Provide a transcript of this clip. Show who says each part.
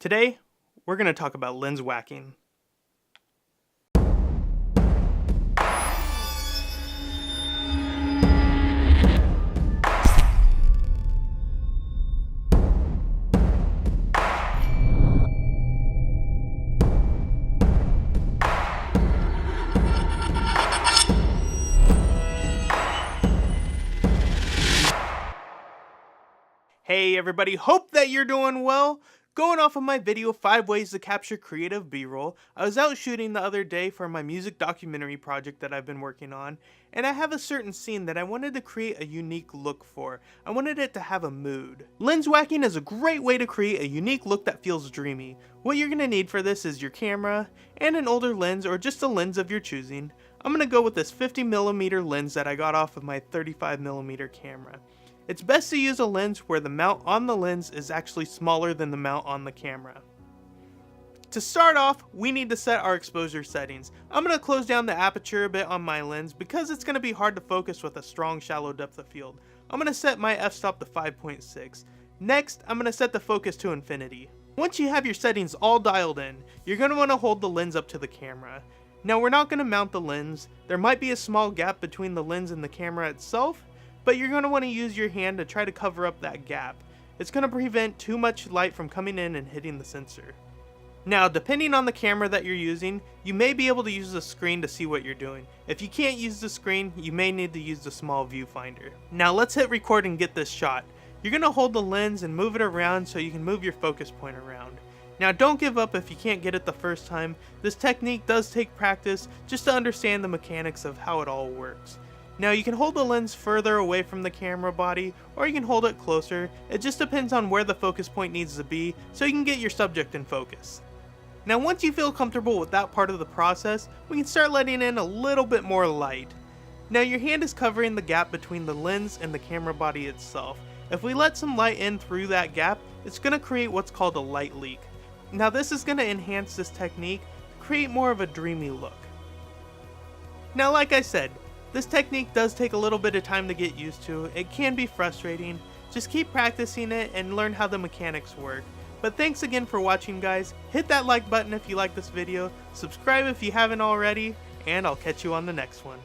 Speaker 1: Today, we're going to talk about lens whacking. Hey everybody, hope that you're doing well. Going off of my video 5 ways to capture creative B-roll, I was out shooting the other day for my music documentary project that I've been working on, and I have a certain scene that I wanted to create a unique look for. I wanted it to have a mood. Lens whacking is a great way to create a unique look that feels dreamy. What you're going to need for this is your camera, and an older lens or just a lens of your choosing. I'm going to go with this 50mm lens that I got off of my 35mm camera. It's best to use a lens where the mount on the lens is actually smaller than the mount on the camera. To start off, we need to set our exposure settings. I'm going to close down the aperture a bit on my lens because it's going to be hard to focus with a strong shallow depth of field. I'm going to set my f-stop to 5.6. Next, I'm going to set the focus to infinity. Once you have your settings all dialed in, you're going to want to hold the lens up to the camera. Now we're not going to mount the lens. There might be a small gap between the lens and the camera itself, but you're going to want to use your hand to try to cover up that gap. It's going to prevent too much light from coming in and hitting the sensor. Now, depending on the camera that you're using, you may be able to use the screen to see what you're doing. If you can't use the screen, you may need to use the small viewfinder. Now let's hit record and get this shot. You're going to hold the lens and move it around so you can move your focus point around. Now don't give up if you can't get it the first time. This technique does take practice just to understand the mechanics of how it all works. Now you can hold the lens further away from the camera body, or you can hold it closer. It just depends on where the focus point needs to be so you can get your subject in focus. Now once you feel comfortable with that part of the process, we can start letting in a little bit more light. Now your hand is covering the gap between the lens and the camera body itself. If we let some light in through that gap, it's going to create what's called a light leak. Now this is going to enhance this technique to create more of a dreamy look. Now like I said, this technique does take a little bit of time to get used to. It can be frustrating. Just keep practicing it and learn how the mechanics work. But thanks again for watching, guys. Hit that like button if you like this video, subscribe if you haven't already, and I'll catch you on the next one.